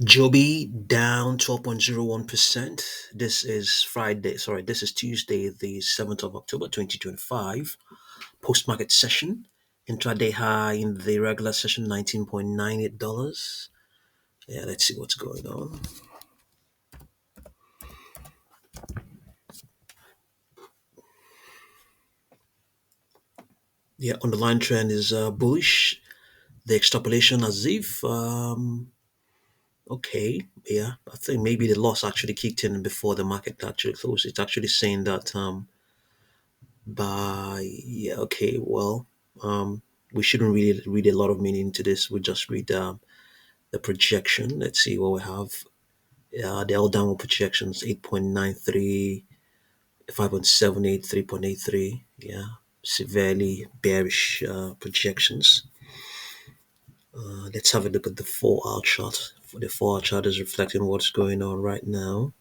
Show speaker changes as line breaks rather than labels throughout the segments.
Joby down 12.01%. This is Friday, sorry, this is Tuesday, the 7th of October 2025. Post market session. Intraday high in the regular session $19.98. Yeah, let's see what's going on. Yeah, underlying trend is bullish. The extrapolation as if, okay, yeah, I think maybe the loss actually kicked in before the market actually closed. It's actually saying that yeah, okay, well, we shouldn't really read a lot of meaning into this. We just read the projection. Let's see what we have. The L downward projections 8.93, 5.78, 3.83. Yeah, severely bearish projections. Let's have a look at the 4-hour chart. For the 4-hour chart is reflecting what's going on right now.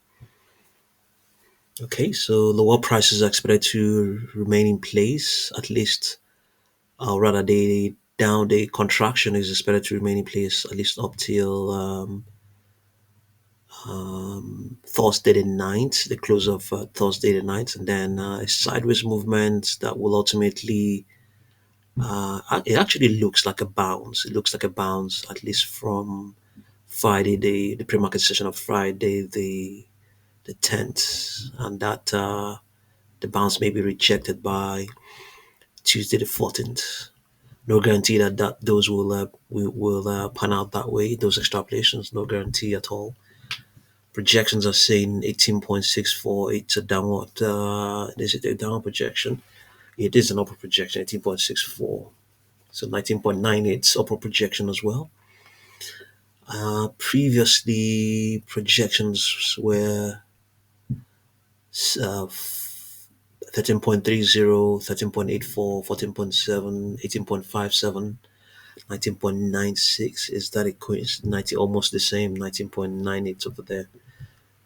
Okay, so lower prices are expected to remain in place, at least, or rather, the contraction is expected to remain in place at least up till Thursday the 9th, the close of Thursday the 9th, and then a sideways movement that will ultimately, it actually looks like a bounce. It looks like a bounce, at least from Friday, the pre-market session of Friday, the 10th, and that the bounce may be rejected by Tuesday the 14th. No guarantee that those will pan out that way. Those extrapolations, no guarantee at all. Projections are saying 18.64. It's a downward. Is it a downward projection? It is an upper projection, 18.64. So 19.98 upper projection as well. Previously, projections were uh, 13.30, 13.84, 14.7, 18.57. 19.96, is that a coincidence? 90, almost the same, 19.98 over there,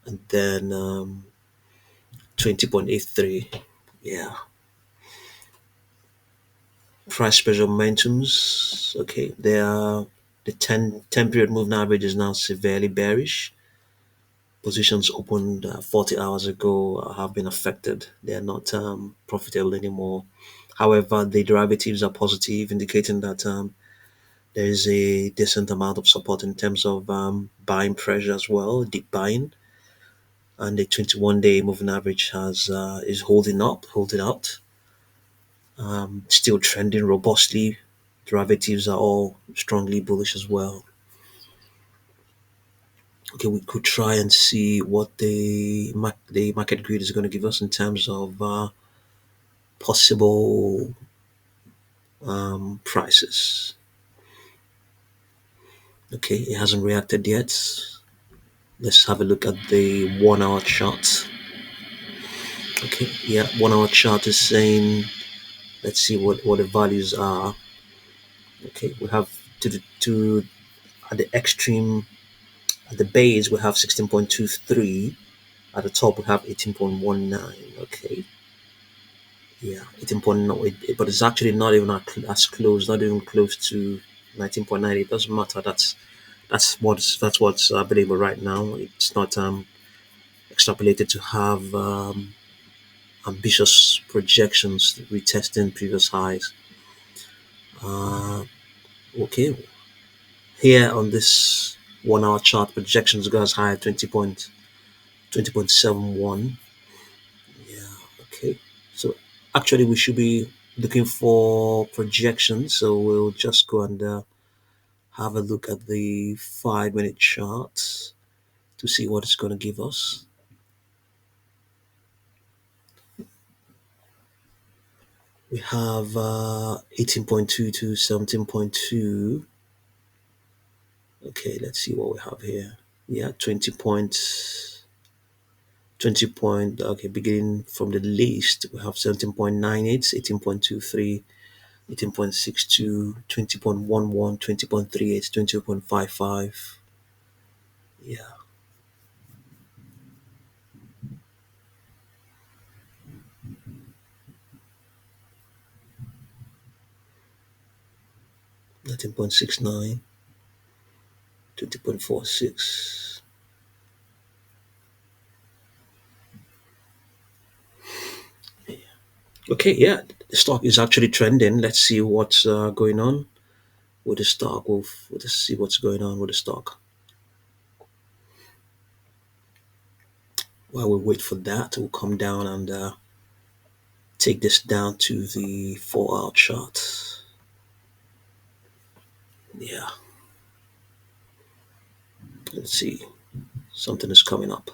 and then 20.83. Yeah, price pressure momentums. Okay, they are the 10 period moving average is now severely bearish. Positions opened 40 hours ago have been affected. They are not profitable anymore. However, the derivatives are positive, indicating that there is a decent amount of support in terms of buying pressure as well, deep buying, and the 21-day moving average has is holding out, still trending robustly. Derivatives are all strongly bullish as well. Okay, we could try and see what the market grid is going to give us in terms of possible prices. Okay, it hasn't reacted yet. Let's have a look at the 1-hour chart. Okay, yeah, 1-hour chart is saying, let's see what the values are. Okay, we have to at the extreme, at the base we have 16.23. At the top we have 18.19. Okay, yeah, 18.9, but it's actually not even as close, not even close to 19.9. It doesn't matter. That's what's available right now. It's not extrapolated to have ambitious projections retesting previous highs. Uh, okay, here on this 1-hour chart, projections go as high as 20.71. Yeah, okay. So actually, we should be looking for projections. So we'll just go and have a look at the 5-minute chart to see what it's going to give us. We have 18.2 to 17.2. Okay, let's see what we have here. Yeah, 20 point, okay, beginning from the least, we have 17.98, 18.23, 18.62, 20.11, 20.38, 20.55. Yeah, 19.69. 20.46. Okay, yeah, the stock is actually trending. Let's see what's going on with the stock. Let's see what's going on with the stock. While we wait for that, we'll come down and take this down to the 4 hour chart. Yeah, let's see. Something is coming up.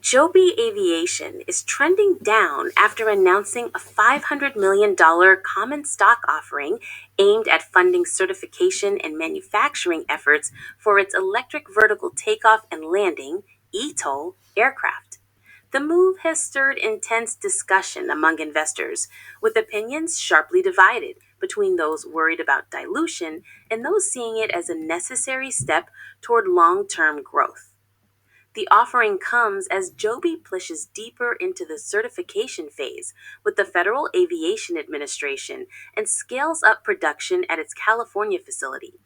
Joby Aviation is trending down after announcing a $500 million common stock offering aimed at funding certification and manufacturing efforts for its electric vertical takeoff and landing (eVTOL) aircraft. The move has stirred intense discussion among investors, with opinions sharply divided between those worried about dilution and those seeing it as a necessary step toward long term growth. The offering comes as Joby pushes deeper into the certification phase with the Federal Aviation Administration and scales up production at its California facility.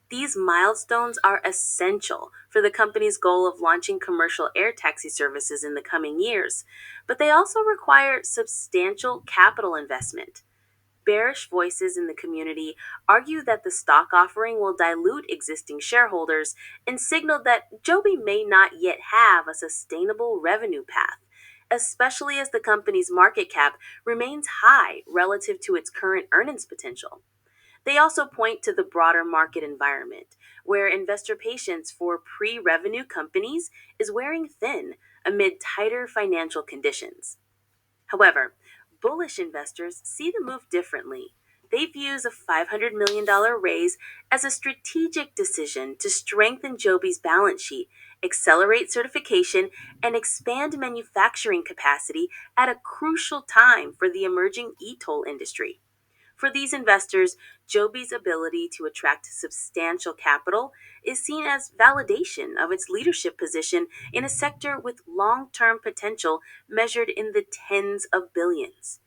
These milestones are essential for the company's goal of launching commercial air taxi services in the coming years, but they also require substantial capital investment. Bearish voices in the community argue that the stock offering will dilute existing shareholders and signal that Joby may not yet have a sustainable revenue path, especially as the company's market cap remains high relative to its current earnings potential. They also point to the broader market environment, where investor patience for pre revenue companies is wearing thin amid tighter financial conditions. However, bullish investors see the move differently. They view a $500 million raise as a strategic decision to strengthen Joby's balance sheet, accelerate certification, and expand manufacturing capacity at a crucial time for the emerging eVTOL industry. For these investors, Joby's ability to attract substantial capital is seen as validation of its leadership position in a sector with long term potential measured in the tens of billions.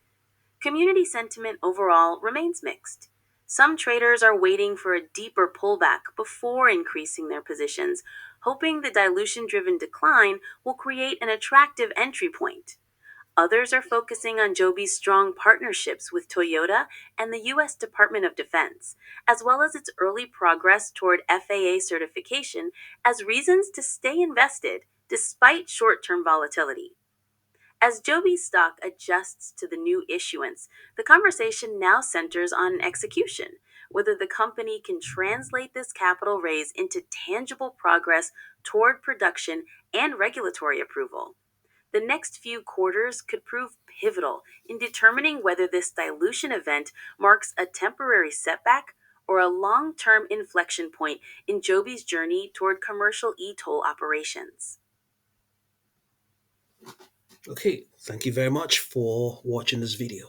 Community sentiment overall remains mixed. Some traders are waiting for a deeper pullback before increasing their positions, hoping the dilution driven decline will create an attractive entry point. Others are focusing on Joby's strong partnerships with Toyota and the U.S. Department of Defense, as well as its early progress toward FAA certification, as reasons to stay invested despite short term volatility. As Joby's stock adjusts to the new issuance, the conversation now centers on execution, whether the company can translate this capital raise into tangible progress toward production and regulatory approval. The next few quarters could prove pivotal in determining whether this dilution event marks a temporary setback or a long term inflection point in Joby's journey toward commercial eVTOL operations.
Okay, thank you very much for watching this video.